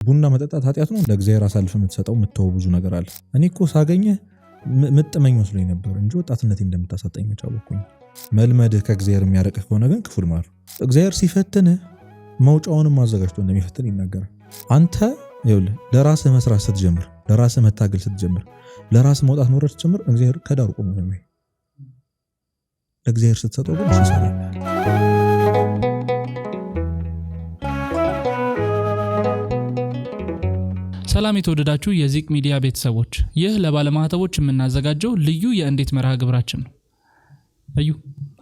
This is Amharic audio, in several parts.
ቡና መጠጣት ኃጢአት ነው? ለእግዚአብሔር አሳልፈህ የምትሰጠው የምትተው ብዙ ነገር አለ። እኔ እኮ ሳገኘህ ምጥመኝ መስሎኝ ነበር እንጂ ወጣትነቴን እንደምታሳጠኝ አወቅኩኝ። መልመድህ ከእግዚአብሔር የሚያርቅህ ከሆነ ግን ክፉ ልማድ ነው። እግዚአብሔር ሲፈትንህ መውጫውንም አዘጋጅቶ እንደሚፈትን ይናገራል። አንተ ይኸውልህ ለራስህ መስራት ስትጀምር፣ ለራስህ መታገል ስትጀምር፣ ለራስህ መውጣት መውረድ ስትጀምር እግዚአብሔር ከዳር ቆሞ ነው የሚያይ። ለእግዚአብሔር ስትሰጠው ግን ይሰራል። ሰላም የተወደዳችሁ የዚቅ ሚዲያ ቤተሰቦች፣ ይህ ለባለማህተቦች የምናዘጋጀው ልዩ የእንዴት መርሃ ግብራችን ነው። አዩ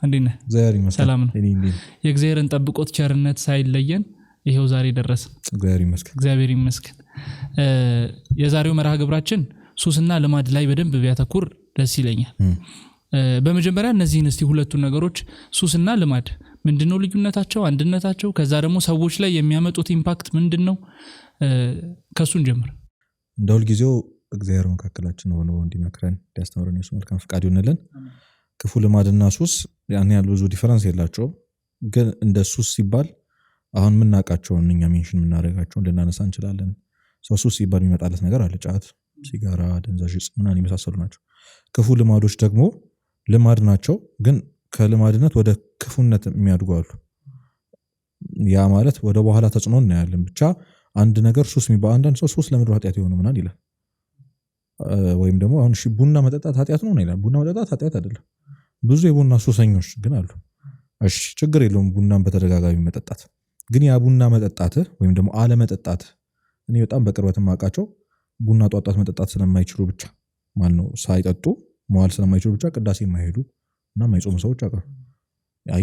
እንዴት ነህ? ሰላም ነው። የእግዚአብሔርን ጠብቆት ቸርነት ሳይለየን ይሄው ዛሬ ደረሰ። እግዚአብሔር ይመስገን። የዛሬው መርሃ ግብራችን ሱስና ልማድ ላይ በደንብ ቢያተኩር ደስ ይለኛል። በመጀመሪያ እነዚህን እስቲ ሁለቱን ነገሮች ሱስና ልማድ ምንድነው ልዩነታቸው፣ አንድነታቸው፣ ከዛ ደግሞ ሰዎች ላይ የሚያመጡት ኢምፓክት ምንድነው? ከሱን ጀምር። እንደ ሁል ጊዜው እግዚአብሔር መካከላችን ሆኖ እንዲመክረን እንዲያስተምረን የሱ መልካም ፈቃድ ይሁንልን። ክፉ ልማድና ሱስ ያን ያህል ብዙ ዲፈረንስ የላቸውም። ግን እንደ ሱስ ሲባል አሁን የምናውቃቸውን እኛ ሜንሽን የምናደርጋቸውን ልናነሳ እንችላለን። ሱስ ሲባል የሚመጣለት ነገር አለ። ጫት፣ ሲጋራ፣ አደንዛዥ ዕፅ ምናምን የመሳሰሉ ናቸው። ክፉ ልማዶች ደግሞ ልማድ ናቸው፣ ግን ከልማድነት ወደ ክፉነት የሚያድጉ አሉ። ያ ማለት ወደ በኋላ ተጽዕኖ እናያለን። ብቻ አንድ ነገር ሱስ የሚባል አንዳንድ ሰው ሱስ ለምድር ኃጢአት የሆነ ምናምን ይላል። ወይም ደግሞ አሁን ቡና መጠጣት ኃጢአት ነው ይላል። ቡና መጠጣት ኃጢአት አይደለም። ብዙ የቡና ሱሰኞች ግን አሉ። እሺ ችግር የለውም ቡናን በተደጋጋሚ መጠጣት። ግን ያ ቡና መጠጣትህ ወይም ደግሞ አለመጠጣት፣ እኔ በጣም በቅርበት የማውቃቸው ቡና ጧጧት መጠጣት ስለማይችሉ ብቻ ማለት ነው፣ ሳይጠጡ መዋል ስለማይችሉ ብቻ ቅዳሴ የማይሄዱ እና የማይጾሙ ሰዎች አቀሩ።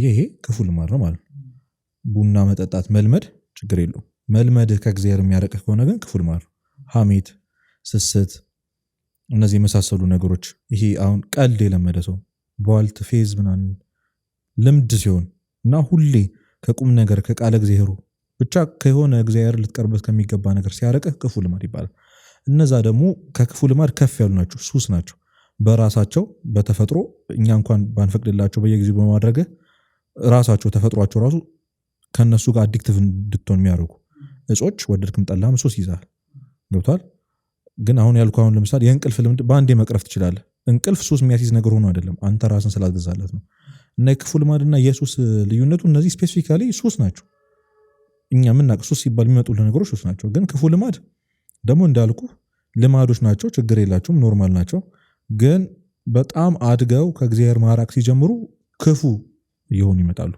ይሄ ክፉ ልማድ ነው ማለት ነው። ቡና መጠጣት መልመድ ችግር የለውም። መልመድህ ከእግዚአብሔር የሚያርቅህ ከሆነ ግን ክፉ ልማድ ነው። ሐሜት፣ ስስት፣ እነዚህ የመሳሰሉ ነገሮች፣ ይሄ አሁን ቀልድ የለመደ ሰው ቧልት፣ ፌዝ ምናምን ልምድ ሲሆን እና ሁሌ ከቁም ነገር ከቃለ እግዚአብሔሩ ብቻ ከሆነ እግዚአብሔር ልትቀርበት ከሚገባ ነገር ሲያርቅህ ክፉ ልማድ ይባላል። እነዛ ደግሞ ከክፉ ልማድ ከፍ ያሉ ናቸው፣ ሱስ ናቸው በራሳቸው በተፈጥሮ እኛ እንኳን ባንፈቅድላቸው በየጊዜው በማድረግ ራሳቸው ተፈጥሯቸው ራሱ ከነሱ ጋር አዲክቲቭ እንድትሆን የሚያደርጉ እጾች ወደድክም ጠላህም ሱስ ይዛል። ገብቷል? ግን አሁን ያልኩህ አሁን ለምሳሌ የእንቅልፍ ልምድ በአንዴ መቅረፍ ትችላለህ። እንቅልፍ ሱስ የሚያስይዝ ነገር ሆኖ አይደለም፣ አንተ ራስን ስላልገዛለት ነው። እና የክፉ ልማድና የሱስ ልዩነቱ እነዚህ ስፔሲፊካሊ ሱስ ናቸው። እኛ የምናውቅ ሱስ ሲባል የሚመጡልን ነገሮች ሱስ ናቸው። ግን ክፉ ልማድ ደግሞ እንዳልኩህ ልማዶች ናቸው፣ ችግር የላቸውም፣ ኖርማል ናቸው። ግን በጣም አድገው ከእግዚአብሔር ማራቅ ሲጀምሩ ክፉ እየሆኑ ይመጣሉ።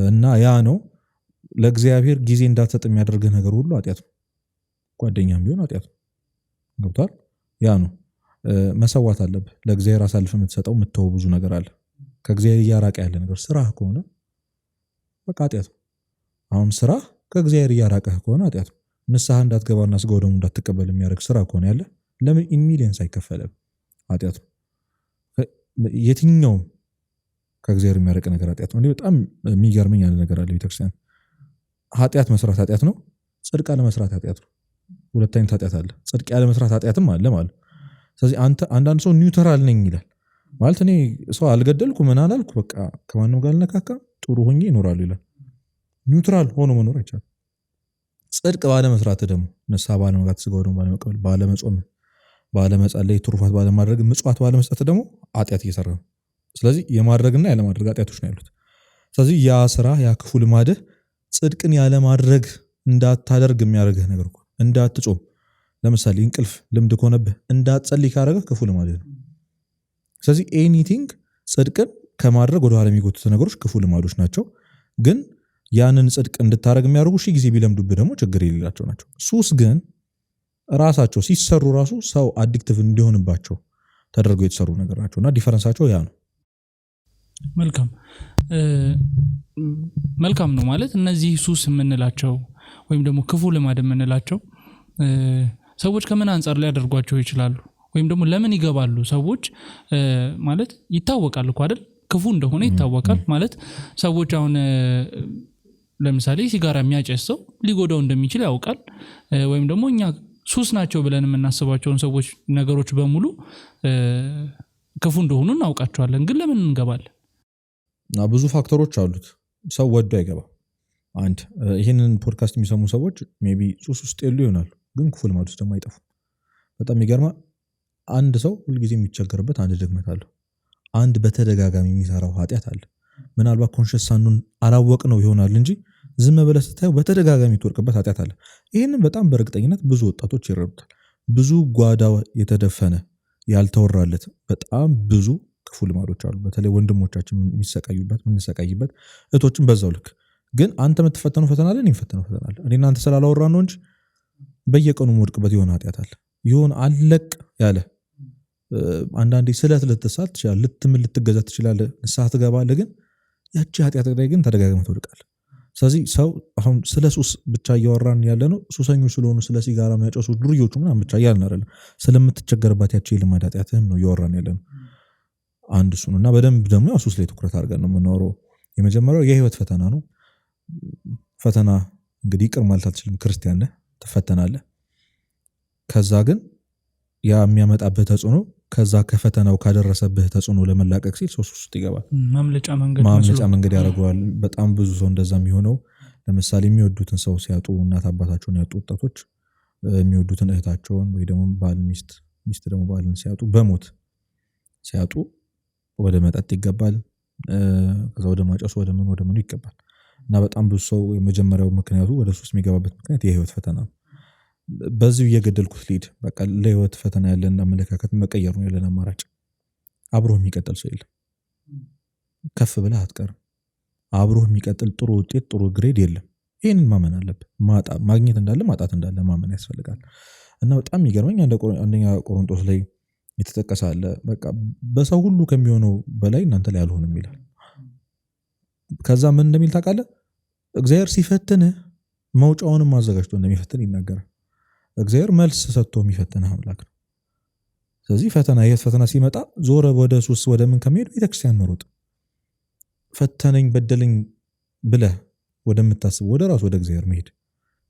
እና ያ ነው ለእግዚአብሔር ጊዜ እንዳትሰጥ የሚያደርግህ ነገር ሁሉ ኃጢአት ነው። ጓደኛም ቢሆን ኃጢአት ነው። ገብቷል? ያ ነው መሰዋት አለብህ። ለእግዚአብሔር አሳልፈህ የምትሰጠው የምትተው ብዙ ነገር አለ። ከእግዚአብሔር እያራቀ ያለ ነገር ስራህ ከሆነ በቃ ኃጢአት ነው። አሁን ስራህ ከእግዚአብሔር እያራቀህ ከሆነ ኃጢአት ነው። ንስሐ እንዳትገባና ስጋው ደግሞ እንዳትቀበል የሚያደርግ ስራ ከሆነ ያለ ለምን ኢሚሊየንስ አይከፈልም? ኃጢአት ነው። የትኛውም ከእግዚአብሔር የሚያርቅ ነገር ኃጢአት ነው። በጣም የሚገርመኝ ያለ ነገር አለ። ቤተክርስቲያን ኃጢአት መስራት ኃጢአት ነው፣ ጽድቅ አለመስራት ኃጢአት ነው። ሁለት አይነት ኃጢአት አለ። ጽድቅ ያለመስራት ኃጢአትም አለ ማለት። ስለዚህ አንዳንድ ሰው ኒውትራል ነኝ ይላል ማለት እኔ ሰው አልገደልኩ ምን አላልኩ በቃ ከማንም ጋር አልነካካም ጥሩ ሆኜ ይኖራሉ ይላል። ኒውትራል ሆኖ መኖር አይቻልም። ጽድቅ ባለመስራት ደግሞ ንስሐ ባለመግባት ስጋው ደግሞ ባለመቀበል ባለመጾም ባለመጸለይ ትሩፋት ባለማድረግ ምጽዋት ባለመስጠት ደግሞ ኃጢአት እየሰራ ነው። ስለዚህ የማድረግና ያለማድረግ ኃጢአቶች ነው ያሉት። ስለዚህ ያ ስራ ያ ክፉ ልማድህ ጽድቅን ያለማድረግ እንዳታደርግ የሚያደርግህ ነገር እኮ እንዳትጾም፣ ለምሳሌ እንቅልፍ ልምድ ከሆነብህ እንዳትጸልይ ካደረገህ ክፉ ልማድህ ነው። ስለዚህ ኤኒቲንግ ጽድቅን ከማድረግ ወደ ኋላ የሚጎቱት ነገሮች ክፉ ልማዶች ናቸው። ግን ያንን ጽድቅ እንድታደርግ የሚያደርጉ ሺህ ጊዜ ቢለምዱብህ ደግሞ ችግር የሌላቸው ናቸው። ሱስ ግን ራሳቸው ሲሰሩ ራሱ ሰው አዲክቲቭ እንዲሆንባቸው ተደርገው የተሰሩ ነገር ናቸው እና ዲፈረንሳቸው ያ ነው። መልካም ነው ማለት እነዚህ ሱስ የምንላቸው ወይም ደግሞ ክፉ ልማድ የምንላቸው ሰዎች ከምን አንፃር ሊያደርጓቸው ይችላሉ ወይም ደግሞ ለምን ይገባሉ? ሰዎች ማለት ይታወቃል እኮ አይደል? ክፉ እንደሆነ ይታወቃል ማለት ሰዎች አሁን ለምሳሌ ሲጋራ የሚያጨስ ሰው ሊጎዳው እንደሚችል ያውቃል። ወይም ደግሞ እኛ ሱስ ናቸው ብለን የምናስባቸውን ሰዎች ነገሮች በሙሉ ክፉ እንደሆኑ እናውቃቸዋለን። ግን ለምን እንገባለን? ብዙ ፋክተሮች አሉት። ሰው ወዶ አይገባም። አንድ ይሄንን ፖድካስት የሚሰሙ ሰዎች ሜቢ ሱስ ውስጥ ያሉ ይሆናሉ ግን ክፉ ልማድ ውስጥ ደግሞ አይጠፉም በጣም የሚገርማ አንድ ሰው ሁልጊዜ የሚቸገርበት አንድ ድግመት አለ አንድ በተደጋጋሚ የሚሰራው ኃጢአት አለ ምናልባት ኮንሽስ ሳኑን አላወቅነው ይሆናል እንጂ ዝም ብለህ ስታየው በተደጋጋሚ ትወርቅበት ኃጢአት አለ ይሄንን በጣም በእርግጠኝነት ብዙ ወጣቶች ይረዱታል ብዙ ጓዳው የተደፈነ ያልተወራለት በጣም ብዙ ክፉ ልማዶች አሉ በተለይ ወንድሞቻችን የምንሰቃይበት እህቶችን በዛው ልክ ግን አንተ የምትፈተነው ፈተና አለ እኔም ፈተነው ፈተና አለ እኔና አንተ ስላላወራን ነው እንጂ በየቀኑ ወድቅበት የሆነ ኃጢአት አለ ይሁን አለቅ ያለ አንዳንዴ ስለት ልትሳል ትችላለህ ልትምል ልትገዛ ትችላለህ ንስሐ ትገባለህ ግን ያቺ ኃጢአት ላይ ግን ተደጋግመህ ትወድቃለህ ስለዚህ ሰው አሁን ስለ ሱስ ብቻ እያወራን ያለ ነው ሱሰኞች ስለሆኑ ስለ ሲጋራ የሚያጨሱ ዱርዮቹ ምናምን ብቻ እያልን አይደለም ስለምትቸገርባት ያቺ ልማድ ኃጢአትህም ነው እያወራን ያለ ነው አንድ እሱ ነው እና በደንብ ደግሞ ያው ሱስ ላይ ትኩረት አድርገን ነው የምናወራው የመጀመሪያው የህይወት ፈተና ነው ፈተና እንግዲህ ይቅር ማለት አትችልም ክርስቲያን ነህ ትፈተናለህ ከዛ ግን ያ የሚያመጣብህ ተጽዕኖ ከዛ ከፈተናው ካደረሰብህ ተጽዕኖ ለመላቀቅ ሲል ሱስ ውስጥ ይገባል ማምለጫ መንገድ ያደርገዋል በጣም ብዙ ሰው እንደዛ የሚሆነው ለምሳሌ የሚወዱትን ሰው ሲያጡ እናት አባታቸውን ያጡ ወጣቶች የሚወዱትን እህታቸውን ወይ ደግሞ ባል ሚስት ደግሞ ባልን ሲያጡ በሞት ሲያጡ ወደ መጠጥ ይገባል ከዛ ወደ ማጨሱ ወደ ምን ይገባል እና በጣም ብዙ ሰው የመጀመሪያው ምክንያቱ ወደ ሱስ የሚገባበት ምክንያት የህይወት ፈተና ነው በዚሁ እየገደልኩት ሊድ በቃ ለህይወት ፈተና ያለን አመለካከት መቀየር ነው ያለን አማራጭ አብሮ የሚቀጥል ሰው የለም ከፍ ብለህ አትቀርም አብሮ የሚቀጥል ጥሩ ውጤት ጥሩ ግሬድ የለም ይሄንን ማመን አለብህ ማግኘት እንዳለ ማጣት እንዳለ ማመን ያስፈልጋል እና በጣም የሚገርመኝ አንደኛ ቆሮንቶስ ላይ የተጠቀሰ አለ በቃ በሰው ሁሉ ከሚሆነው በላይ እናንተ ላይ አልሆንም ይላል ከዛ ምን እንደሚል ታውቃለህ እግዚአብሔር ሲፈትንህ መውጫውንም አዘጋጅቶ እንደሚፈትን ይናገራል እግዚአብሔር መልስ ሰጥቶ የሚፈትንህ አምላክ ነው ስለዚህ ፈተና ሲመጣ ዞረ ወደ ሱስ ወደ ምን ከመሄድ ቤተክርስቲያን መሮጥ ፈተነኝ በደለኝ ብለህ ወደምታስብ ወደ ራስ ወደ እግዚአብሔር መሄድ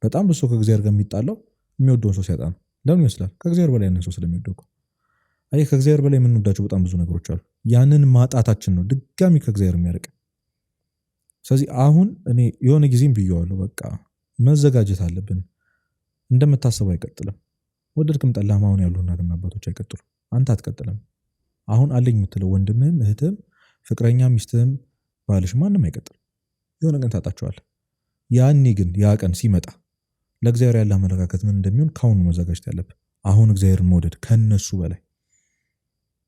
በጣም ብዙ ከእግዚአብሔር ጋር የሚጣላው የሚወደውን ሰው ሲያጣ ነው ለምን ይመስላል ከእግዚአብሔር በላይ ያንን ሰው ስለሚወደው አይ ከእግዚአብሔር በላይ የምንወዳቸው በጣም ብዙ ነገሮች አሉ ያንን ማጣታችን ነው ድጋሚ ከእግዚአብሔር የሚያርቅ ስለዚህ አሁን እኔ የሆነ ጊዜም ብየዋለሁ በቃ መዘጋጀት አለብን እንደምታስበው አይቀጥልም ወደድክም ጠላህም አሁን ያሉ እናትና አባቶች አይቀጥሉም አንተ አትቀጥልም አሁን አለኝ የምትለው ወንድምህም እህትህም ፍቅረኛ ሚስትህም ባልሽ ማንም አይቀጥልም የሆነ ቀን ታጣቸዋለህ ያኔ ግን ያ ቀን ሲመጣ ለእግዚአብሔር ያለ አመለካከት ምን እንደሚሆን ካሁኑ መዘጋጀት ያለብህ አሁን እግዚአብሔርን መውደድ ከነሱ በላይ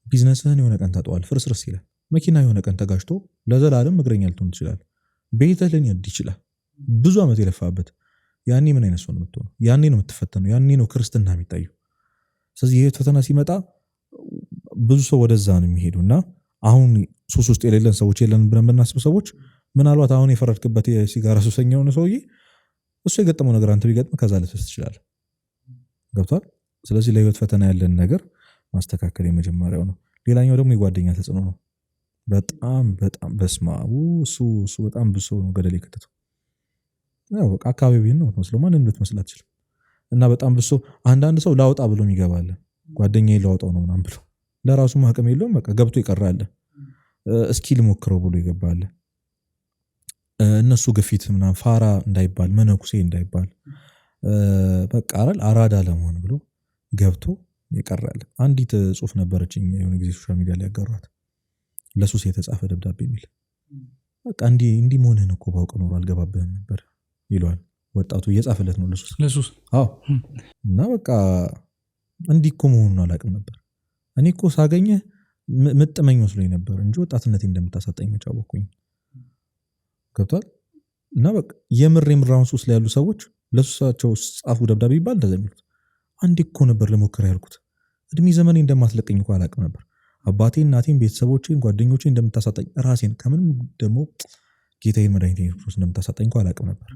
ቢዝነስህን የሆነ ቀን ታጠዋል ፍርስርስ ይላል መኪና የሆነ ቀን ተጋጭቶ ለዘላለም እግረኛ ልትሆን ትችላለህ ቤትህ ሊነድ ይችላል ብዙ ዓመት የለፋበት ያኔ ምን አይነት ሰው ነው የምትሆነው ያኔ ነው የምትፈተነው ያኔ ነው ክርስትና የሚታየው ስለዚህ ይሄ ፈተና ሲመጣ ብዙ ሰው ወደዛ ነው የሚሄዱና አሁን ሱስ ውስጥ የሌለን ሰዎች የለንም ብለን ብናስብ ሰዎች ምናልባት አሁን የፈረድክበት የሲጋራ ሱሰኛው ነው ሰውዬ እሱ የገጠመው ነገር አንተ ቢገጥም ከዛ ልትወስ ትችላለህ ገብቷል ስለዚህ ለህይወት ፈተና ያለን ነገር ማስተካከል የመጀመሪያው ነው ሌላኛው ደግሞ የጓደኛ ተጽዕኖ ነው በጣም በስማው እሱ በጣም ብዙ ነው ገደል የከተተው ያው በቃ አካባቢውን ነው መስሎ ማንንም ልትመስል አትችልም እና በጣም ብዙ አንዳንድ ሰው ላውጣ ብሎ ይገባል ጓደኛዬ ላውጣው ነው ምናምን ብሎ ለራሱ ማህቀም የለውም በቃ ገብቶ ይቀራል እስኪ ልሞክረው ብሎ ይገባል እነሱ ግፊት ምናምን ፋራ እንዳይባል መነኩሴ እንዳይባል በቃ አራዳ ለመሆን ብሎ ገብቶ ይቀራል አንዲት ጽሁፍ ነበረችኝ የሆነ ጊዜ ሶሻል ሚዲያ ላይ ያጋሯት ለሱስ የተጻፈ ደብዳቤ የሚል በቃ እንዲህ መሆንህን እኮ ባውቅ ኖሮ አልገባብህም ነበር ይሏል ወጣቱ እየጻፈለት ነው ለሱስ አዎ እና በቃ እንዲህ እኮ መሆኑን አላውቅም ነበር እኔ እኮ ሳገኘህ ምጥመኝ መስሎኝ ነበር እንጂ ወጣትነቴ እንደምታሳጣኝ መጫወኩኝ ገብቷል እና በቃ የምራውን ሱስ ላይ ያሉ ሰዎች ለሱሳቸው ጻፉ ደብዳቤ ይባል እንደዘሚሉት አንዴ እኮ ነበር ለሞከር ያልኩት እድሜ ዘመኔ እንደማትለቀኝ እኮ አላውቅም ነበር አባቴን እናቴን ቤተሰቦቼን ጓደኞቼን እንደምታሳጣኝ ራሴን ከምንም ደግሞ ጌታዬን መድኃኒቴን ክርስቶስ እንደምታሳጣኝ እኮ አላውቅም ነበር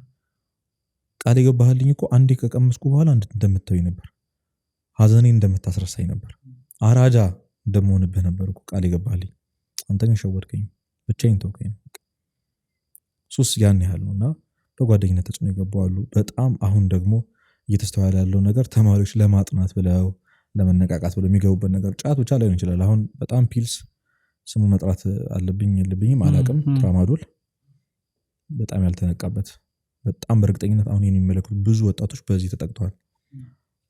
ቃል የገባህልኝ እኮ አንዴ ከቀመስኩ በኋላ እንደምትተወኝ ነበር ሀዘኔን እንደምታስረሳኝ ነበር አራጃ እንደምሆንብህ ነበር እኮ ቃል የገባህልኝ አንተ ግን ሸወድከኝ ብቻዬን ተውከኝ ሱስ ያን ያህል ነውና በጓደኝነት ተጽዕኖ ይገባዋሉ በጣም አሁን ደግሞ እየተስተዋለ ያለው ነገር ተማሪዎች ለማጥናት ብለው ለመነቃቃት ብለው የሚገቡበት ነገር ጫት ብቻ ላይሆን ይችላል አሁን በጣም ፒልስ ስሙ መጥራት አለብኝም አላቅም ትራማዶል በጣም ያልተነቃበት በጣም በእርግጠኝነት አሁን የሚመለከቱ ብዙ ወጣቶች በዚህ ተጠቅተዋል።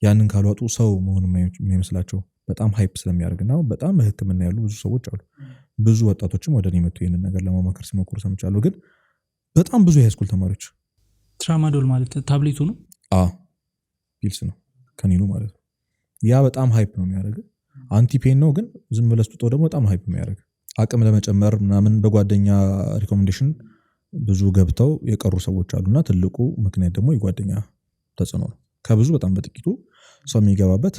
ያንን ካልዋጡ ሰው መሆን የማይመስላቸው በጣም ሃይፕ ስለሚያደርግና በጣም በሕክምና ያሉ ብዙ ሰዎች አሉ። ብዙ ወጣቶችም ወደ እኔ መጡ ይህንን ነገር ለማማከር ሲሞክሩ ሰምቻለሁ። ግን በጣም ብዙ የሃይስኩል ተማሪዎች ትራማዶል ማለት ታብሌቱ ነው፣ ፒልስ ነው ከኒኑ ማለት ነው። ያ በጣም ሃይፕ ነው የሚያደርግ አንቲፔን ነው። ግን ዝም ብለህ ስትወጣው ደግሞ በጣም ሃይፕ የሚያደርግ አቅም ለመጨመር ምናምን በጓደኛ ሪኮሜንዴሽን ብዙ ገብተው የቀሩ ሰዎች አሉና ትልቁ ምክንያት ደግሞ የጓደኛ ተጽዕኖ ነው። ከብዙ በጣም በጥቂቱ ሰው የሚገባበት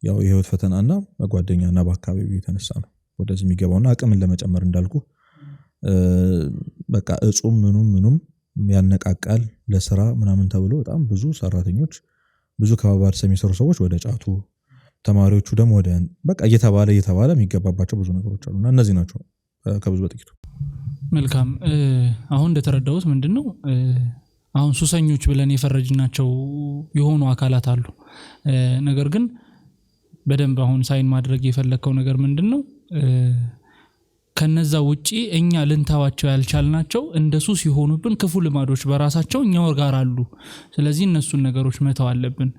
ያው የህይወት ፈተናና በጓደኛና በአካባቢው የተነሳ ነው ወደዚህ የሚገባውና አቅምን ለመጨመር እንዳልኩ በቃ እጹም ምኑም ያነቃቃል ለስራ ምናምን ተብሎ በጣም ብዙ ሰራተኞች ብዙ ከባባድ የሚሰሩ ሰዎች ወደ ጫቱ፣ ተማሪዎቹ ደግሞ ወደ በቃ እየተባለ የሚገባባቸው ብዙ ነገሮች አሉና እነዚህ ናቸው ከብዙ በጥቂቱ። መልካም። አሁን እንደተረዳሁት ምንድነው አሁን ሱሰኞች ብለን የፈረጅናቸው የሆኑ አካላት አሉ። ነገር ግን በደንብ አሁን ሳይን ማድረግ የፈለከው ነገር ምንድነው ከነዛ ውጪ እኛ ልንታዋቸው ያልቻልናቸው እንደሱ ሲሆኑብን ክፉ ልማዶች በራሳቸው እኛው ጋር አሉ። ስለዚህ እነሱን ነገሮች መተው አለብን።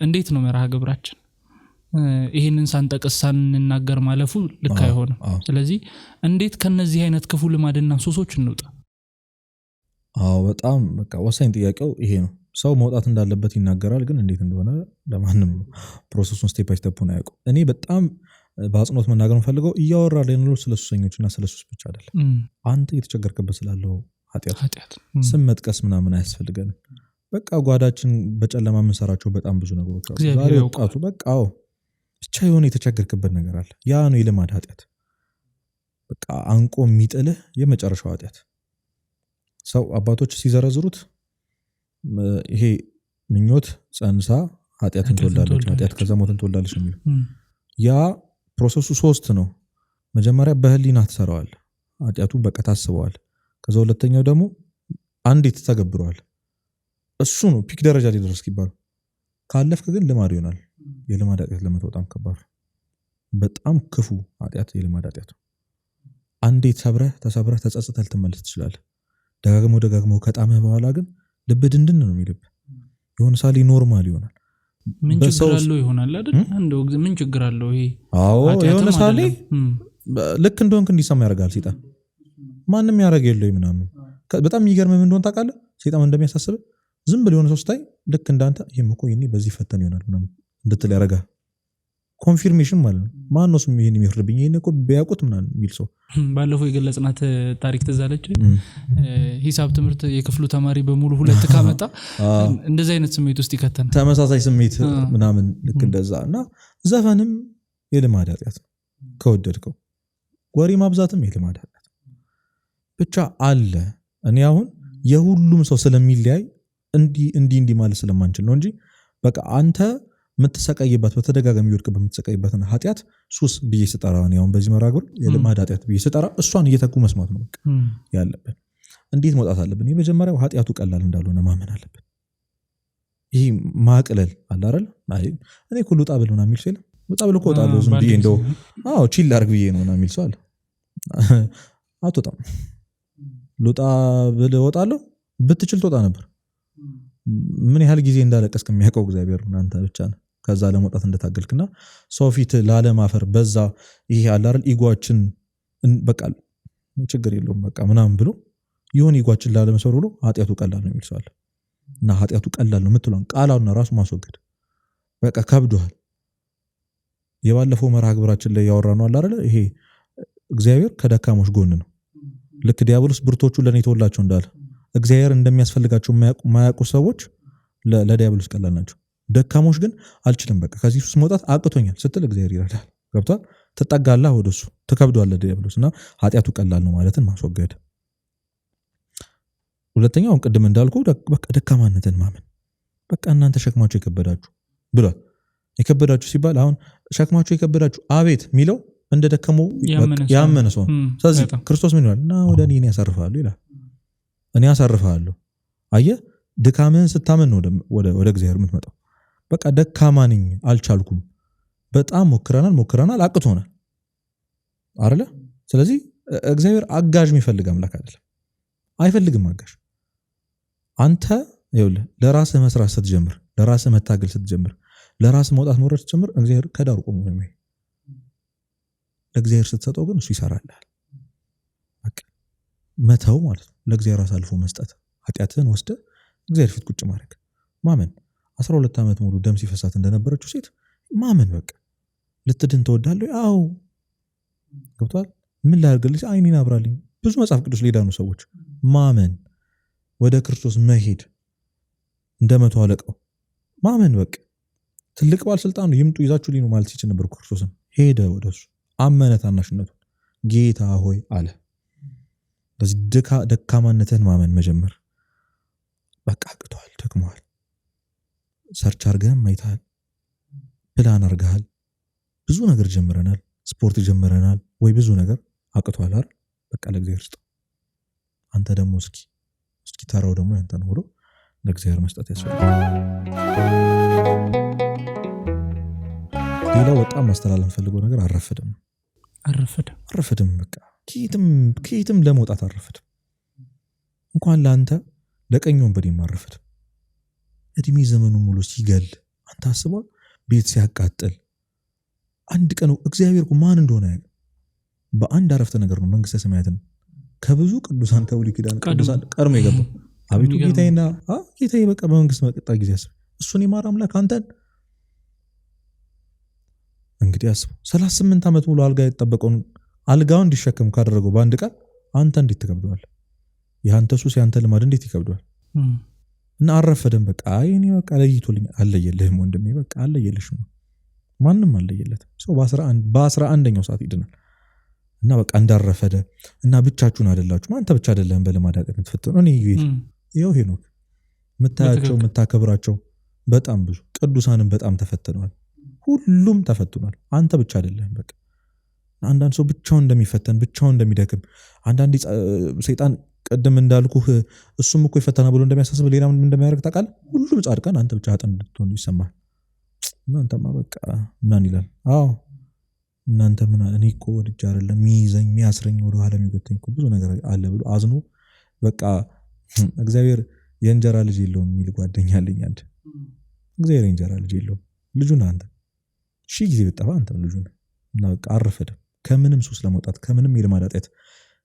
እንዴት ነው መርሃ ግብራችን? ይሄንን ሳንጠቅስ ሳንናገር ማለፉ ልክ አይሆንም። ስለዚህ እንዴት ከነዚህ አይነት ክፉ ልማድና ሱሶች እንውጣ? በጣም በቃ ወሳኝ ጥያቄው ይሄ ነው። ሰው መውጣት እንዳለበት ይናገራል፣ ግን እንዴት እንደሆነ ለማንም ፕሮሰሱን ስቴፕ ባይ ስቴፕ ነው ያውቀው። እኔ በጣም በአጽንኦት መናገር የምፈልገው እያወራልን ነው ስለ ሱሰኞችና ስለ ሱስ ብቻ አይደለም። አንተ እየተቸገርክበት ስላለው ኃጢአት ስም መጥቀስ ምናምን አያስፈልገንም። በቃ ጓዳችን በጨለማ የምንሰራቸው በጣም ብዙ ነገሮች አሉ። ዛሬ ወጣቱ በቃ ብቻ የሆነ የተቸገርክበት ነገር አለ። ያ ነው የልማድ ኃጢአት። በቃ አንቆ የሚጥልህ የመጨረሻው ኃጢአት። ሰው አባቶች ሲዘረዝሩት ይሄ ምኞት ጸንሳ ኃጢአትን ትወልዳለች፣ ኃጢአት ከዛ ሞትን ትወልዳለች የሚለው ያ ፕሮሰሱ 3 ነው። መጀመሪያ በህሊና ትሰራዋል፣ ኃጢአቱን በቃ ታስበዋል። ከዛ ሁለተኛው ደግሞ አንዴ ተተገብሯል። እሱ ነው ፒክ ደረጃ ሊደርስ ይባል። ካለፍክ ግን ልማድ ይሆናል። የልማድ ኃጢአት ለመተው በጣም ከባድ፣ በጣም ክፉ ኃጢአት የልማድ ኃጢአት። አንዴ ተሰብረህ ተጸጽተህ ልትመለስ ትችላለህ። ደጋግሞ ከጣመህ በኋላ ግን ልብ ድንድን ነው የሚልብ የሆነ ሳሊ ኖርማል ይሆናል። ምን ችግር አለው ይሆናል አይደል? አንድ ወግዝ ምን ችግር አለው ይሄ? የሆነ ሳሊ ልክ እንደሆንክ እንዲሰማ ያደርጋል ሰይጣን። ማንም ያደርግ የለው ምናምን። በጣም የሚገርም ምን እንደሆነ ታውቃለህ? ሰይጣን እንደሚያሳስብ ዝም ብሎ የሆነ ሰው ስታይ ልክ እንዳንተ ይሄም እኮ ይሄኔ በዚህ ፈተን ይሆናል ምናምን እንድትል ያደርጋል። ኮንፊርሜሽን ማለት ነው። ማን ነው ስም ይሄን የሚፈርድብኝ ይሄን እኮ ቢያውቁት ምናምን የሚል ሰው። ባለፈው የገለጽናት ታሪክ ተዛለች። ሂሳብ ትምህርት የክፍሉ ተማሪ በሙሉ 2 ካመጣ እንደዚህ አይነት ስሜት ውስጥ ይከተናል። ተመሳሳይ ስሜት ምናምን ልክ እንደዛ። እና ዘፈንም የልማድ ኃጢአት ነው ከወደድከው። ወሬ ማብዛትም የልማድ ኃጢአት ብቻ አለ። እኔ አሁን የሁሉም ሰው ስለሚለያይ እንዲህ ማለት ስለማንችል ነው እንጂ በቃ አንተ የምትሰቃይበት በተደጋጋሚ ይወድቅበት የምትሰቃይበትን ኃጢአት ሱስ ብዬ ስጠራ ነው። አሁን በዚህ መራግብር የልማድ ኃጢአት ብዬ ስጠራ እሷን እየተኩ መስማት ነው በቃ ያለብን። እንዴት መውጣት አለብን? የመጀመሪያው ኃጢአቱ ቀላል እንዳልሆነ ማመን አለብን። ይሄ ማቅለል አለ አይደል? እኔ እኮ ልውጣ ብል ምናምን የሚል ሰው የለም። ልውጣ ብል እኮ እወጣለሁ ዝም ብዬ እንደው ቺል ላድርግ ብዬ ነው ምናምን የሚል ሰው አለ። አትወጣም። ልውጣ ብል እወጣለሁ ብትችል ትወጣ ነበር። ምን ያህል ጊዜ እንዳለቀስክ የሚያውቀው እግዚአብሔር እናንተ ብቻ ነው። ከዛ ለመውጣት እንደታገልክና ሰው ፊት ላለማፈር በዛ ይሄ አለ አይደል ኢጓችን በቃ ችግር የለውም በቃ ምናምን ብሎ ይሁን ኢጓችን ላለመሰሩ ብሎ ኃጢአቱ ቀላል ነው የሚል ሰው አለ። እና ኃጢአቱ ቀላል ነው የምትለውን ቃላውና ራሱ ማስወገድ በቃ ከብዷል። የባለፈው መርሃ ግብራችን ላይ ያወራነው አለ አይደል ይሄ እግዚአብሔር ከደካሞች ጎን ነው። ልክ ዲያብሎስ ብርቶቹ ለኔ ተወላቸው እንዳለ እግዚአብሔር እንደሚያስፈልጋቸው ማያውቁ ሰዎች ለዲያብሎስ ቀላል ናቸው። ደካሞች ግን አልችልም በቃ ከዚህ ውስጥ መውጣት አቅቶኛል ስትል እግዚአብሔር ይረዳል። ገብቷል? ትጠጋለህ ወደሱ ትከብዷለህ ዲያብሎስ። እና ኃጢአቱ ቀላል ነው ማለትን ማስወገድ። ሁለተኛው ቅድም እንዳልኩ በቃ ደካማነትን ማመን። በቃ እናንተ ሸክማችሁ የከበዳችሁ ብሏል። የከበዳችሁ ሲባል አሁን ሸክማችሁ የከበዳችሁ አቤት የሚለው እንደ ደከመው ያመነ ሰው። ስለዚህ ክርስቶስ ምን ይላል? እና ወደ እኔ ያሳርፋሉ ይላል። እኔ ያሳርፋለሁ። አየህ ድካምህን ስታመን ነው ወደ እግዚአብሔር የምትመጣው። በቃ ደካማ ነኝ አልቻልኩም፣ በጣም ሞክረናል አቅቶናል አይደለ? ስለዚህ እግዚአብሔር አጋዥ የሚፈልግ አምላክ አይደለም። አይፈልግም አጋዥ። አንተ ይኸውልህ ለራስህ መስራት ስትጀምር፣ ለራስህ መታገል ስትጀምር፣ ለራስህ መውጣት መውረድ ስትጀምር እግዚአብሔር ከዳር ቆሞ ነው የሚያይ። ለእግዚአብሔር ስትሰጠው ግን እሱ ይሰራልሃል። በቃ መተው ማለት ነው፣ ለእግዚአብሔር አሳልፎ መስጠት። ኃጢአትህን ወስደህ እግዚአብሔር ፊት ቁጭ ማድረግ፣ ማመን። 12 ዓመት ሙሉ ደም ሲፈሳት እንደነበረችው ሴት ማመን። በቃ ልትድን ትወዳለህ? አዎ። ገብቶሃል? ምን ላድርግልሽ? አይኔን አብራልኝ። ብዙ መጽሐፍ ቅዱስ ሊዳኑ ሰዎች ማመን፣ ወደ ክርስቶስ መሄድ፣ እንደ መቶ አለቃው ማመን። በቃ ትልቅ ባለስልጣን ነው፣ ይምጡ ይዛችሁ ሊኑ ማለት ይችል ነበር። ክርስቶስን ሄደ ወደሱ፣ አመነ ታናሽነቱን። ጌታ ሆይ አለ። በዚህ ደካማነትህን ማመን መጀመር። በቃ አቅቷል፣ ደክመዋል። ሰርች አድርገህም አይተሃል፣ ፕላን አድርገሃል፣ ብዙ ነገር ጀምረናል፣ ስፖርት ጀምረናል ወይ ብዙ ነገር አቅቷል አይደል? በቃ ለእግዚአብሔር ስጥ። አንተ ደግሞ እስኪ ተራው ደግሞ ያንተ ነው ብሎ ለእግዚአብሔር መስጠት ያስፈልጋል። ሌላው በጣም ማስተላለፍ ፈልገው ነገር አረፈድም። በቃ ከየትም ለመውጣት አረፈድም። እንኳን ለአንተ ለቀኝ ወንበዴም አረፈድም። እድሜ ዘመኑን ሙሉ ሲገል አንተ አስበዋል። ቤት ሲያቃጥል አንድ ቀን እግዚአብሔር ማን እንደሆነ ያውቃል። በአንድ አረፍተ ነገር ነው መንግስተ ሰማያትን ከብዙ ቅዱሳን ከብሉይ ኪዳን ቅዱሳን ቀድሞ የገባው። አቤቱ ጌታዬ በቃ በመንግስት መቀጣ ጊዜ አስብ። እሱን የማር አምላክ አንተን እንግዲህ አስቡ። 38 ዓመት ሙሉ አልጋ የተጠበቀውን አልጋውን እንዲሸከም ካደረገው በአንድ ቃል አንተ እንዴት ትከብደዋል? የአንተ ሱስ የአንተ ልማድ እንዴት ይከብደዋል? እና አረፈደም። በቃ እኔ በቃ ለይቶልኝ። አለየልህም ወንድሜ፣ በቃ አለየልሽም። ማንም አለየለትም። ሰው በ11ኛው ሰዓት ይድናል። እና በቃ እንዳረፈደ እና ብቻችሁን አይደላችሁም። አንተ ብቻ አይደለህም በልማድ ኃጢአት የምትፈተነው። እኔ ይኸው ሄኖክ የምታያቸው የምታከብራቸው በጣም ብዙ ቅዱሳንም በጣም ተፈትነዋል። ሁሉም ተፈትኗል። አንተ ብቻ አይደለህም። በቃ አንዳንድ ሰው ብቻውን እንደሚፈተን ብቻውን እንደሚደክም፣ አንዳንድ ሰይጣን ቀደም እንዳልኩህ እሱም እኮ ይፈተና ብሎ እንደሚያሳስብ ሌላ ምን እንደሚያደርግ ታውቃለህ? ሁሉም ጻድቃን አንተ ብቻ ኃጥእ እንድትሆን ይሰማል። እናንተማ በቃ ምናን ይላል? አዎ እናንተ ምን እኔ እኮ ወድጄ አይደለም የሚይዘኝ የሚያስረኝ ወደ ኋላ የሚጎተኝ እኮ ብዙ ነገር አለ ብሎ አዝኖ በቃ እግዚአብሔር የእንጀራ ልጅ የለውም የሚል ጓደኛ አለኝ። አንድ እግዚአብሔር የእንጀራ ልጅ የለውም። ልጁን አንተ ሺህ ጊዜ ብጠፋ አንተም ልጁ ነህ። እና በቃ አረፈድም። ከምንም ሱስ ለመውጣት ከምንም የልማድ ኃጢአት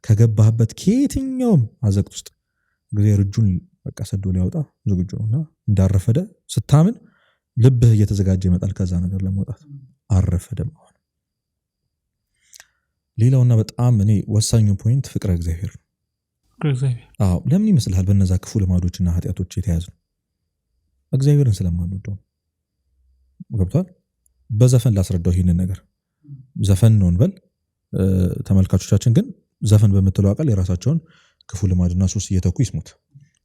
ከገባህበት ከየትኛውም አዘቅት ውስጥ እግዚአብሔር እጁን በቃ ሰዶ ሊያወጣ ዝግጁ ነውና እንዳረፈደ ስታምን ልብህ እየተዘጋጀ ይመጣል ከዛ ነገር ለመውጣት። አረፈደም። አሁን ሌላውና በጣም እኔ ወሳኙ ፖይንት ፍቅረ እግዚአብሔር ነው። አዎ ለምን ይመስልሃል በእነዛ ክፉ ልማዶችና ኃጢአቶች የተያዝነው? እግዚአብሔርን ስለማንወደው። ገብቷል? በዘፈን ላስረዳው ይህንን ነገር። ዘፈን ነው እንበል። ተመልካቾቻችን ግን ዘፈን በምትለው ቃል የራሳቸውን ክፉ ልማድና ሱስ እየተኩ ይስሙት።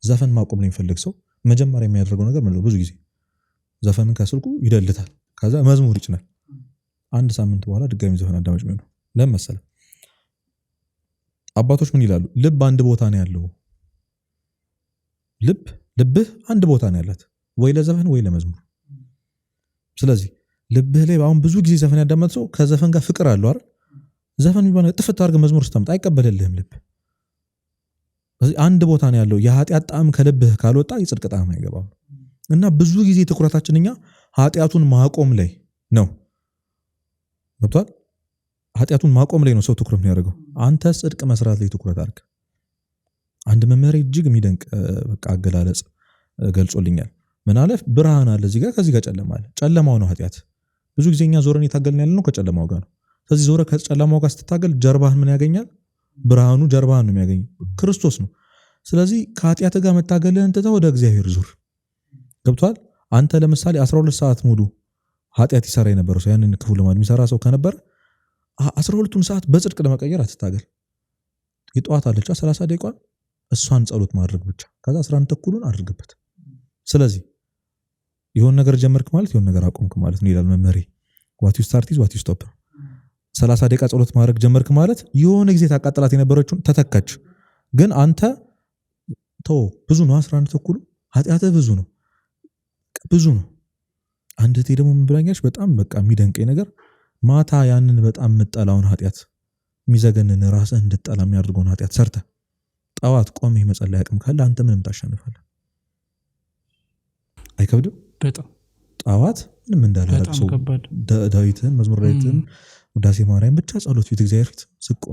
ዘፈን ማቆም ላይ የሚፈልግ ሰው መጀመሪያ የሚያደርገው ነገር ምንድነው? ብዙ ጊዜ ዘፈንን ከስልኩ ይደልታል። ከዛ መዝሙር ይጭናል። አንድ ሳምንት በኋላ ድጋሚ ዘፈን አዳማጭ ነው። ለምን መሰለህ? አባቶች ምን ይላሉ? ልብ አንድ ቦታ ነው ያለው። ልብህ አንድ ቦታ ነው ያላት፣ ወይ ለዘፈን ወይ ለመዝሙር። ስለዚህ ልብህ ላይ አሁን ብዙ ጊዜ ዘፈን ያዳመጥ ሰው ከዘፈን ጋር ፍቅር አለው አይደል? ዘፈን የሚባል ጥፍት አድርገህ መዝሙር ስታመጣ አይቀበልልህም ልብ። ስለዚህ አንድ ቦታ ነው ያለው። የኃጢአት ጣዕም ከልብህ ካልወጣ የጽድቅ ጣዕም አይገባም። እና ብዙ ጊዜ ትኩረታችን እኛ ኃጢአቱን ማቆም ላይ ነው። ገብቷል? ኃጢአቱን ማቆም ላይ ነው ሰው ትኩረት የሚያደርገው። አንተ ጽድቅ መስራት ላይ ትኩረት አድርግ። አንድ መምህር እጅግ የሚደንቅ በቃ አገላለጽ ገልጾልኛል። ምን አለ? ብርሃን አለ እዚህ ጋር፣ ከዚህ ጋር ጨለማ አለ። ጨለማው ነው ኃጢአት። ብዙ ጊዜ እኛ ዞረን የታገልን ያለ ነው ከጨለማው ጋር ነው። ስለዚህ ዞረ ከጨለማው ጋር ስትታገል ጀርባህን ምን ያገኛል? ብርሃኑ ጀርባህን ነው የሚያገኝ፣ ክርስቶስ ነው። ስለዚህ ከኃጢአት ጋር መታገልህን ትተህ ወደ እግዚአብሔር ዙር። ገብቷል? አንተ ለምሳሌ 12 ሰዓት ሙሉ ኃጢአት ይሰራ የነበረው ሰው ያንን ክፉ ልማድ የሚሰራ ሰው ከነበረ 12ቱን ሰዓት በጽድቅ ለመቀየር አትታገል። የጠዋት አለች 30 ደቂቃ እሷን ጸሎት ማድረግ ብቻ። ከዛ 11 ተኩሉን አድርግበት። ስለዚህ የሆነ ነገር ጀመርክ ማለት የሆነ ነገር አቆምክ ማለት ነው ይላል መምህሬ። what you start is what you stop። 30 ደቂቃ ጸሎት ማድረግ ጀመርክ ማለት የሆነ ጊዜ ታቃጥላት የነበረችውን ተተካች። ግን አንተ ብዙ ነው 11 ተኩሉ ኃጢአትህ ብዙ ነው። አንድ እህቴ ደግሞ ምን ብላኛለች? በጣም በቃ የሚደንቀኝ ነገር ማታ ያንን በጣም የምጠላውን ኃጢአት የሚዘገንን ራስህ እንድጠላ የሚያደርገውን ኃጢአት ሰርተህ ጠዋት ቆመህ መጸለይ አቅም ካለ አንተ ምንም ታሸንፋለህ። አይከብድም በጣም ጣዋት ምንም እንዳላረግ ሰው ዳዊትን መዝሙር ዳዊትን ውዳሴ ማርያም ብቻ ጸሎት ፊት እግዚአብሔር ፊት ስቆ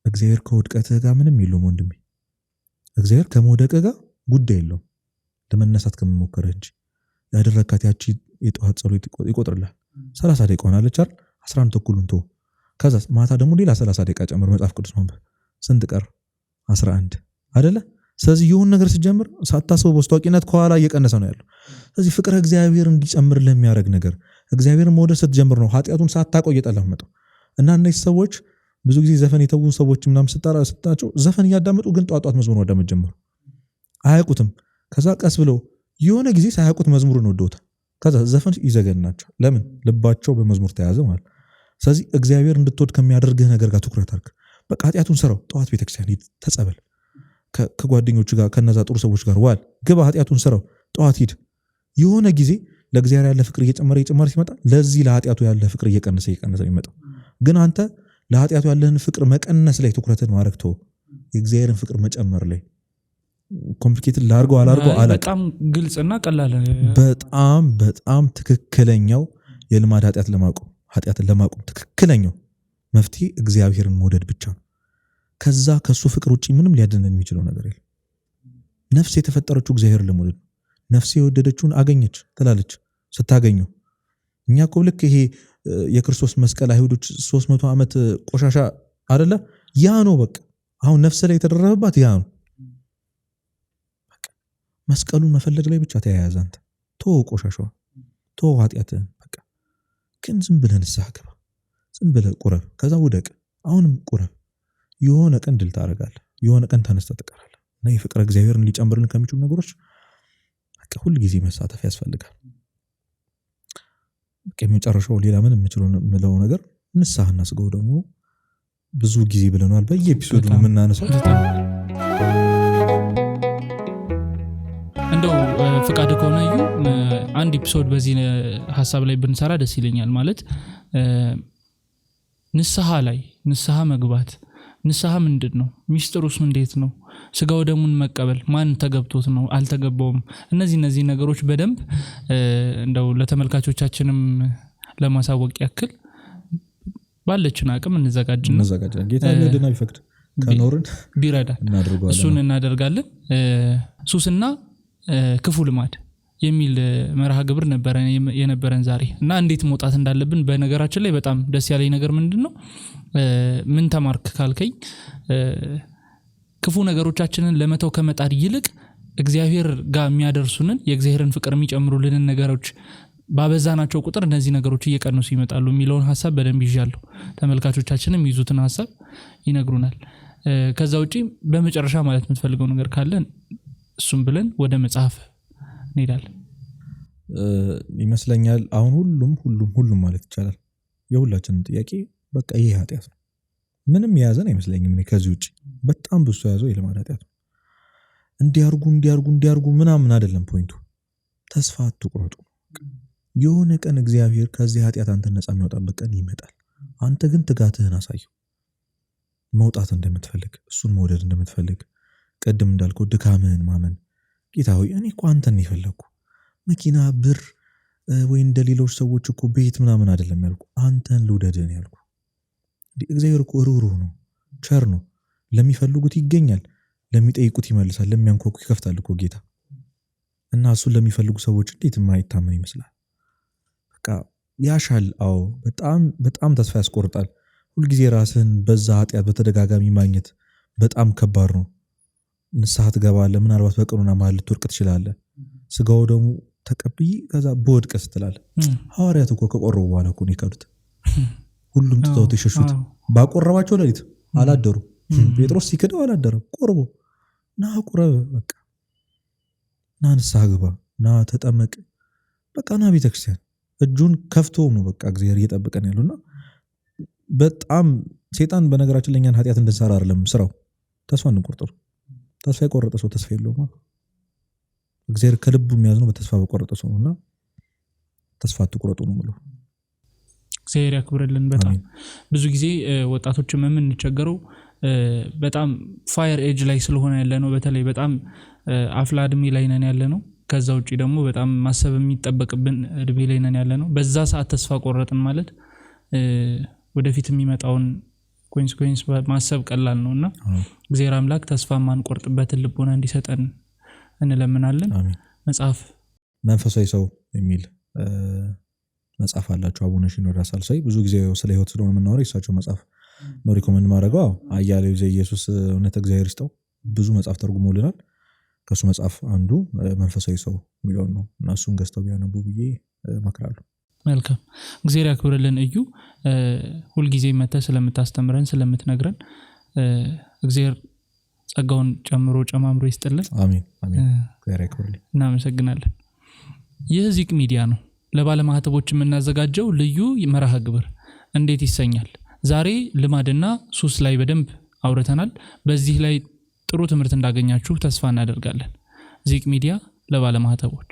እግዚአብሔር ከውድቀትህ ጋር ምንም የለውም ወንድሜ እግዚአብሔር ከመውደቅህ ጋር ጉዳይ የለውም ለመነሳት ከመሞከርህ እንጂ ያደረካት ያቺ የጠዋት ጸሎት ይቆጥርልሃል 30 ደቂቃ ሆናለች አይደል 11 ተኩሉን ተው ከዛ ማታ ደግሞ ሌላ 30 ደቂቃ ጨምር መጽሐፍ ቅዱስ ማንበብ ስንት ቀር 11 አይደለ ስለዚህ የሆነ ነገር ሲጀምር ሳታስበው በስተዋቂነት ከኋላ እየቀነሰ ነው ያለው ስለዚህ ፍቅረ እግዚአብሔር እንዲጨምር ለሚያረግ ነገር እግዚአብሔርን መውደድ ስትጀምር ነው ኃጢያቱን ሳታቆይ እየጠላህ መጣው እና እነዚህ ሰዎች ብዙ ጊዜ ዘፈን የተው ሰዎች ምናምን ስታቸው ዘፈን እያዳመጡ ግን ጧጧት መዝሙር ማዳመጥ ጀመሩ አያውቁትም ከዛ ቀስ ብለው የሆነ ጊዜ ሳያውቁት መዝሙሩን ወደውታል ከዛ ዘፈን ይዘገናቸው ለምን ልባቸው በመዝሙር ተያዘ ማለት ስለዚህ እግዚአብሔር እንድትወድ ከሚያደርግህ ነገር ጋር ትኩረት አድርግ በቃ ኃጢያቱን ሰራው ጠዋት ቤተክርስቲያን ሂድ ተጸበል ከጓደኞች ጋር ከነዛ ጥሩ ሰዎች ጋር ዋል ግባ ኃጢያቱን ሰራው ጠዋት ሂድ የሆነ ጊዜ ለእግዚአብሔር ያለ ፍቅር እየጨመረ ሲመጣ ለዚህ ለኃጢያቱ ያለ ፍቅር እየቀነሰ ይመጣ ግን አንተ ለኃጢያቱ ያለህን ፍቅር መቀነስ ላይ ትኩረትን ማድረግ ተው የእግዚአብሔርን ፍቅር መጨመር ላይ ኮምፕሊኬትድ ላርገው አላርገው በጣም ግልጽና ቀላል በጣም ትክክለኛው የልማድ ኃጢያትን ለማቆም ትክክለኛው መፍትሄ እግዚአብሔርን መውደድ ብቻ ነው ከዛ ከሱ ፍቅር ውጪ ምንም ሊያድነን የሚችለው ነገር የለም ነፍስ የተፈጠረችው እግዚአብሔርን ለመውደድ ነፍስ የወደደችውን አገኘች ትላለች ስታገኘው እኛ እኮ ልክ ይሄ የክርስቶስ መስቀል አይሁዶች 300 ዓመት ቆሻሻ አይደለ ያ ነው በቃ አሁን ነፍስ ላይ የተደረበባት ያ ነው በቃ መስቀሉን መፈለግ ላይ ብቻ ተያያዘ አንተ ተው ቆሻሻው ተው ኃጢያትን በቃ ግን ዝም ብለህ ንስሐ ግባ ዝም ብለህ ቁረብ ከዛ ውደቅ አሁንም ቁረብ የሆነ ቀን ድል ታደርጋለህ የሆነ ቀን ተነስተህ ትቀራለህ እና የፍቅር እግዚአብሔርን ሊጨምርልን ከሚችሉ ነገሮች በቃ ሁሉ ጊዜ መሳተፍ ያስፈልጋል በቃ የመጨረሻው ሌላ ምን የምለው ነገር ንስሐና ስጋው ደግሞ ብዙ ጊዜ ብለናል በየኤፒሶዱ የምናነሳው እንደው ፍቃድ ከሆነ አንድ ኤፒሶድ በዚህ ሐሳብ ላይ ብንሰራ ደስ ይለኛል ማለት ንስሐ መግባት ንስሐ ምንድነው ሚስጥሩስ እንዴት ነው ስጋው ደሙን መቀበል ማን ተገብቶት ነው አልተገባውም እነዚህ ነገሮች በደንብ እንደው ለተመልካቾቻችንም ለማሳወቅ ያክል ባለችን አቅም እንዘጋጅና ጌታ ለደና ይፈቅድ ከኖርን ቢረዳ እሱን እናደርጋለን ሱስና ክፉ ልማድ የሚል መርሃ ግብር የነበረን ዛሬ እና እንዴት መውጣት እንዳለብን በነገራችን ላይ በጣም ደስ ያለኝ ነገር ምንድነው ምን ተማርክ ካልከኝ ክፉ ነገሮቻችንን ለመተው ከመጣር ይልቅ እግዚአብሔር ጋር የሚያደርሱንን የእግዚአብሔርን ፍቅር የሚጨምሩልን ነገሮች ባበዛናቸው ቁጥር እነዚህ ነገሮች እየቀነሱ ይመጣሉ የሚለውን ሐሳብ በደንብ ይዣለሁ ተመልካቾቻችንም ይዙትን ሐሳብ ይነግሩናል ከዛ ውጪ በመጨረሻ ማለት የምትፈልገው ነገር ካለ እሱም ብለን ወደ መጽሐፍ እንሄዳለን ይመስለኛል አሁን ሁሉም ማለት ይቻላል የሁላችንም ጥያቄ በቃ ይሄ ኃጢያት ነው ምንም ያዘን አይመስለኝም እኔ ከዚህ ውጪ በጣም ብዙ ያዘው የልማድ ኃጢያት ነው እንዲያርጉ ምናምን አይደለም ፖይንቱ ተስፋ አትቁረጡ የሆነ ቀን እግዚአብሔር ከዚህ ኃጢያት አንተ ነፃ የሚያወጣበት ቀን ይመጣል አንተ ግን ትጋትህን አሳየው መውጣት እንደምትፈልግ እሱን መውደድ እንደምትፈልግ ቀደም እንዳልከው ድካምህን ማመን ጌታ ሆይ እኔ እኮ አንተን ይፈልኩ መኪና ብር ወይ እንደሌሎች ሰዎች እኮ ቤት ምናምን አይደለም ያልኩ አንተን ልውደድን ያልኩ እግዚአብሔር እኮ ሩህሩህ ነው ቸር ነው ለሚፈልጉት ይገኛል ለሚጠይቁት ይመልሳል ለሚያንኳኩ ይከፍታል እኮ ጌታ እና እሱን ለሚፈልጉ ሰዎች እንዴት የማይታመን ይመስላል በቃ ያሻል አዎ በጣም ተስፋ ያስቆርጣል ሁሉ ጊዜ ራስን በዛ ኃጢያት በተደጋጋሚ ማግኘት በጣም ከባድ ነው ንስሐ ትገባለህ ምናልባት በቀኑና መሃል ልትወርቅ ትችላለህ ስጋው ደግሞ ተቀብይ ከዛ በወድቀስ ትላለህ ሐዋርያት እኮ ከቆረቡ በኋላ እኮ ነው የካዱት ሁሉም ተውት ይሸሹት ባቆረባቸው ለሊት አላደሩ ጴጥሮስ ሲከደው አላደረም ቆርቦ ና ቁረብ በቃ ና ንስሐ ግባ ና ተጠመቅ በቃ ና ቤተክርስቲያን እጁን ከፍቶ ነው በቃ እግዚአብሔር እየጠበቀን ያለውና በጣም ሰይጣን በነገራችን ላይ እኛን ኃጢያት እንድንሰራ አይደለም ስራው ተስፋ እንቆርጠው ተስፋ የቆረጠ ሰው ተስፋ የለውም እግዚአብሔር ከልቡ የሚያዝነው በተስፋ በቆረጠ ሰው ነውና ተስፋ አትቁረጡ ነው ማለት እግዚአብሔር ያክብርልን በጣም ብዙ ጊዜ ወጣቶችም የምንቸገረው በጣም ፋየር ኤጅ ላይ ስለሆነ ያለ ነው በተለይ በጣም አፍላ እድሜ ላይ ነን ያለ ነው ከዛ ውጪ ደግሞ በጣም ማሰብ የሚጠበቅብን እድሜ ላይ ነን ያለነው። በዛ ሰዓት ተስፋ ቆረጥን ማለት ወደፊት የሚመጣውን ኮንሲኩዌንስ ማሰብ ቀላል ነውና እግዚአብሔር አምላክ ተስፋ ማንቆርጥበትን ልቦና እንዲሰጠን እንለምናለን። መጽሐፍ መንፈሳዊ ሰው የሚል መጽሐፍ አላቸው አቡነ ሽኖዳ ሳልሳይ። ብዙ ጊዜ ስለ ህይወት ስለሆነ የምናወራው እሳቸው መጽሐፍ ነው ሪኮመንድ ማድረገው። አያሌው ዘኢየሱስ እውነት እግዚአብሔር ይስጠው ብዙ መጽሐፍ ተርጉሞልናል። ከሱ መጽሐፍ አንዱ መንፈሳዊ ሰው የሚለው ነው እና እሱን ገዝተው ቢያነቡ ብዬ እመክራለሁ። መልካም እግዚአብሔር ያክብርልን። እዩ ሁልጊዜ መተህ ስለምታስተምረን ስለምትነግረን እግዚአብሔር ጸጋውን ጨማምሮ ይስጥልን። አሜን አሜን። እግዚአብሔር ያክብርልን። እናመሰግናለን። ይህ ዚቅ ሚዲያ ነው ለባለማህተቦች የምናዘጋጀው ልዩ መርሃ ግብር እንዴት ይሰኛል። ዛሬ ልማድና ሱስ ላይ በደንብ አውርተናል። በዚህ ላይ ጥሩ ትምህርት እንዳገኛችሁ ተስፋ እናደርጋለን። ዚቅ ሚዲያ ለባለማህተቦች